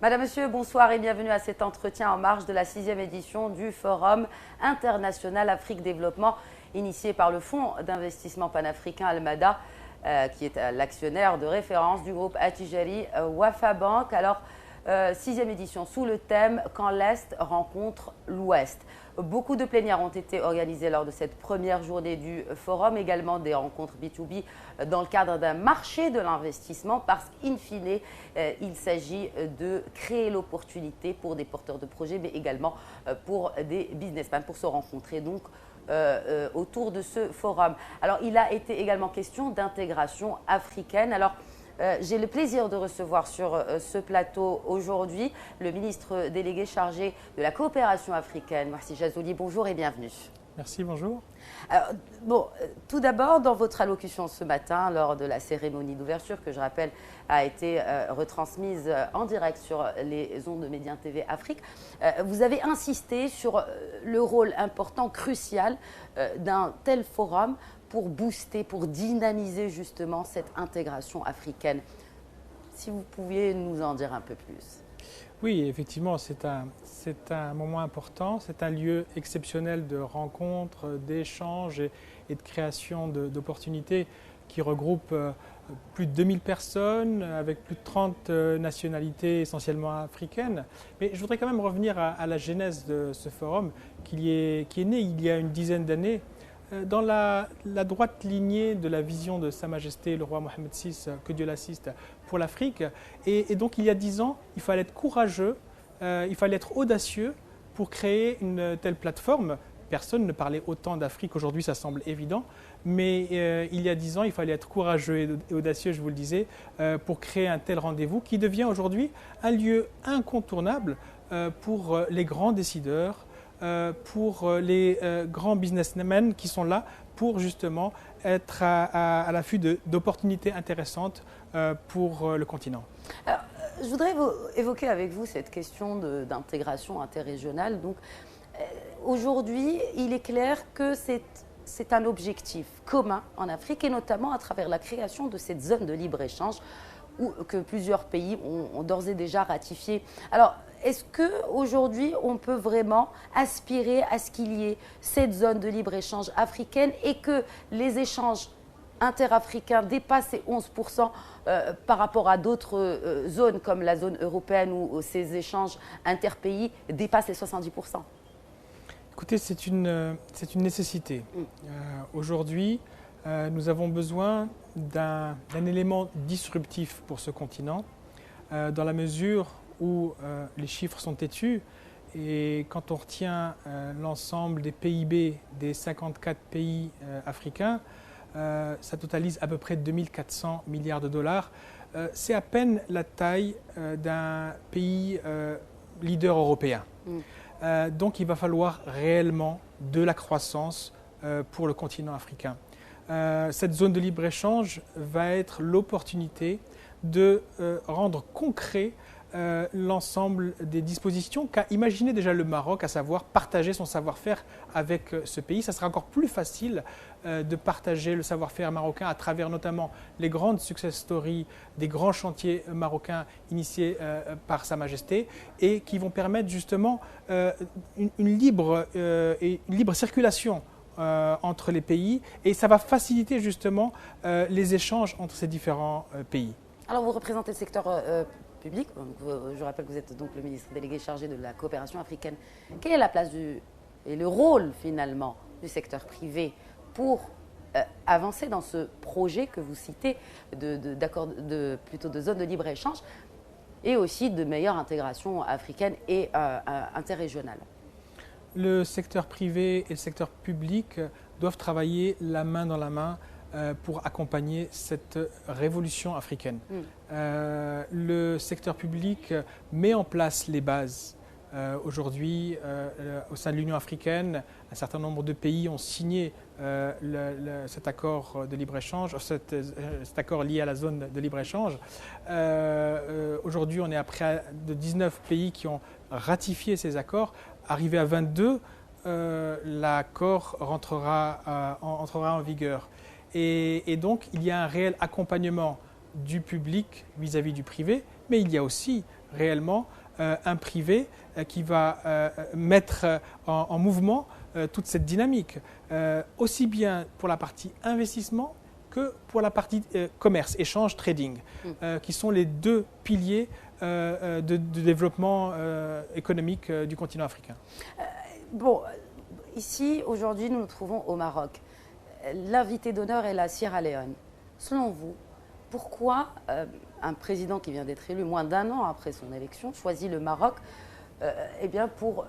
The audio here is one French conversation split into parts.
Madame, Monsieur, bonsoir et bienvenue à cet entretien en marge de la 6e édition du Forum international Afrique Développement, initié par le Fonds d'investissement panafricain Almada, qui est l'actionnaire de référence du groupe Attijari Wafa Bank. Alors, 6e édition sous le thème « Quand l'Est rencontre l'Ouest ». Beaucoup de plénières ont été organisées lors de cette première journée du forum, également des rencontres B2B dans le cadre d'un marché de l'investissement parce qu'in fine, il s'agit de créer l'opportunité pour des porteurs de projets, mais également pour des businessmen, pour se rencontrer donc autour de ce forum. Alors, il a été également question d'intégration africaine. Alors, j'ai le plaisir de recevoir sur ce plateau aujourd'hui le ministre délégué chargé de la coopération africaine, Marcy Jazouli. Bonjour et bienvenue. Merci, bonjour. Alors, tout d'abord, dans votre allocution ce matin, lors de la cérémonie d'ouverture, que je rappelle a été retransmise en direct sur les ondes de Média TV Afrique, vous avez insisté sur le rôle important, crucial d'un tel forum pour booster, pour dynamiser justement cette intégration africaine. Si vous pouviez nous en dire un peu plus. Oui, effectivement, c'est un moment important, c'est un lieu exceptionnel de rencontres, d'échanges et de création d'opportunités qui regroupe plus de 2000 personnes avec plus de 30 nationalités essentiellement africaines. Mais je voudrais quand même revenir à la genèse de ce forum qui est né il y a une dizaine d'années dans la droite lignée de la vision de Sa Majesté le roi Mohammed VI, que Dieu l'assiste, pour l'Afrique. Et donc il y a 10 ans, il fallait être courageux, il fallait être audacieux pour créer une telle plateforme. Personne ne parlait autant d'Afrique, aujourd'hui ça semble évident, mais il y a 10 ans, il fallait être courageux et audacieux, je vous le disais, pour créer un tel rendez-vous qui devient aujourd'hui un lieu incontournable pour les grands décideurs, pour les grands businessmen qui sont là pour justement être à l'affût d'opportunités intéressantes pour le continent. Alors, je voudrais évoquer avec vous cette question d'intégration interrégionale. Donc, aujourd'hui, il est clair que c'est un objectif commun en Afrique et notamment à travers la création de cette zone de libre-échange que plusieurs pays ont d'ores et déjà ratifié. Alors, est-ce qu'aujourd'hui, on peut vraiment aspirer à ce qu'il y ait cette zone de libre-échange africaine et que les échanges interafricains dépassent ces 11% par rapport à d'autres zones comme la zone européenne où ces échanges interpays dépassent les 70%? Écoutez, c'est une nécessité. Aujourd'hui, nous avons besoin d'un élément disruptif pour ce continent, dans la mesure où les chiffres sont têtus et quand on retient l'ensemble des PIB des 54 pays africains, ça totalise à peu près 2400 milliards de dollars. C'est à peine la taille d'un pays leader européen. Donc il va falloir réellement de la croissance pour le continent africain. Cette zone de libre-échange va être l'opportunité de rendre concret l'ensemble des dispositions qu'a imaginé déjà le Maroc, à savoir partager son savoir-faire avec ce pays. Ça sera encore plus facile de partager le savoir-faire marocain à travers notamment les grandes success stories des grands chantiers marocains initiés par Sa Majesté et qui vont permettre justement une libre circulation entre les pays et ça va faciliter justement les échanges entre ces différents pays. Alors vous représentez le secteur public, je rappelle que vous êtes donc le ministre délégué chargé de la coopération africaine. Quelle est la place et le rôle finalement du secteur privé pour avancer dans ce projet que vous citez plutôt de zone de libre-échange et aussi de meilleure intégration africaine et interrégionale? Le secteur privé et le secteur public doivent travailler la main dans la main pour accompagner cette révolution africaine. Le secteur public met en place les bases. Aujourd'hui, au sein de l'Union africaine, un certain nombre de pays ont signé cet accord de libre-échange, cet accord lié à la zone de libre-échange. Aujourd'hui, on est à près de 19 pays qui ont ratifié ces accords. Arrivé à 22, l'accord entrera en vigueur. Et donc, il y a un réel accompagnement du public vis-à-vis du privé, mais il y a aussi réellement un privé qui va mettre en mouvement toute cette dynamique, aussi bien pour la partie investissement que pour la partie commerce, échange, trading, qui sont les deux piliers de développement économique du continent africain. Bon, ici, aujourd'hui, nous nous trouvons au Maroc. L'invité d'honneur est la Sierra Leone. Selon vous, pourquoi un président qui vient d'être élu moins d'un an après son élection choisit le Maroc eh bien pour,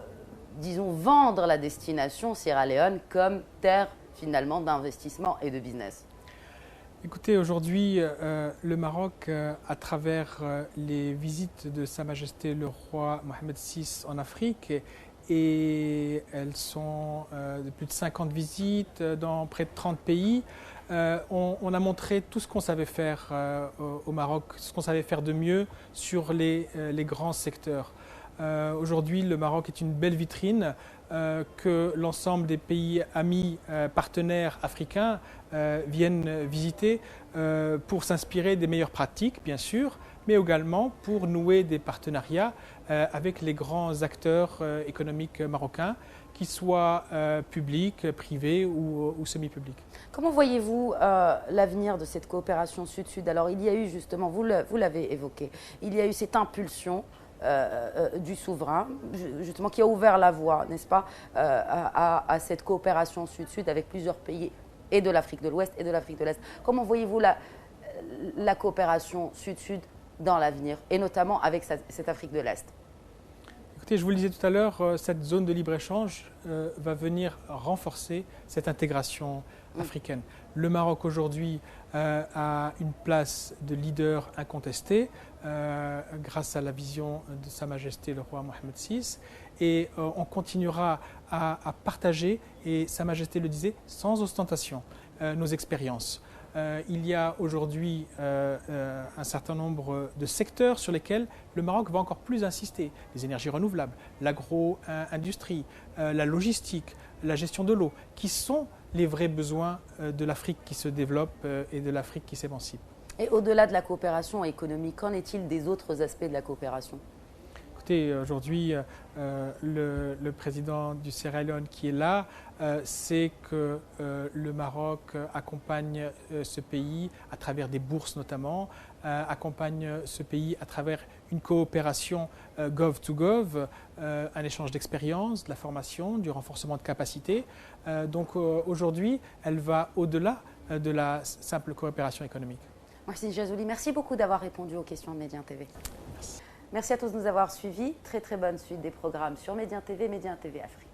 disons, vendre la destination Sierra Leone comme terre finalement d'investissement et de business? Écoutez, aujourd'hui, le Maroc, à travers les visites de Sa Majesté le roi Mohamed VI en Afrique, et elles sont de plus de 50 visites dans près de 30 pays, on a montré tout ce qu'on savait faire au Maroc, ce qu'on savait faire de mieux sur les grands secteurs. Aujourd'hui, le Maroc est une belle vitrine que l'ensemble des pays amis, partenaires africains viennent visiter pour s'inspirer des meilleures pratiques, bien sûr, mais également pour nouer des partenariats avec les grands acteurs économiques marocains, qu'ils soient publics, privés ou semi-publics. Comment voyez-vous l'avenir de cette coopération Sud-Sud? Alors, il y a eu justement, vous l'avez évoqué, il y a eu cette impulsion du souverain, justement, qui a ouvert la voie, n'est-ce pas, à cette coopération Sud-Sud avec plusieurs pays, et de l'Afrique de l'Ouest et de l'Afrique de l'Est. Comment voyez-vous la coopération Sud-Sud dans l'avenir, et notamment avec cette Afrique de l'Est? Écoutez, je vous le disais tout à l'heure, cette zone de libre-échange va venir renforcer cette intégration africaine. Le Maroc aujourd'hui a une place de leader incontesté grâce à la vision de Sa Majesté le roi Mohamed VI, et on continuera à partager, et Sa Majesté le disait, sans ostentation, nos expériences. Il y a aujourd'hui un certain nombre de secteurs sur lesquels le Maroc va encore plus insister. Les énergies renouvelables, l'agro-industrie, la logistique, la gestion de l'eau, qui sont les vrais besoins de l'Afrique qui se développe et de l'Afrique qui s'émancipe. Et au-delà de la coopération économique, qu'en est-il des autres aspects de la coopération? Aujourd'hui, le président du Sierra Leone qui est là sait que le Maroc accompagne ce pays à travers des bourses notamment, accompagne ce pays à travers une coopération gov-to-gov, un échange d'expériences, de la formation, du renforcement de capacités. Donc aujourd'hui, elle va au-delà de la simple coopération économique. Mohsin Jazzouli, merci beaucoup d'avoir répondu aux questions de Médien TV. Merci à tous de nous avoir suivis. Très très bonne suite des programmes sur Médien TV, Médien TV Afrique.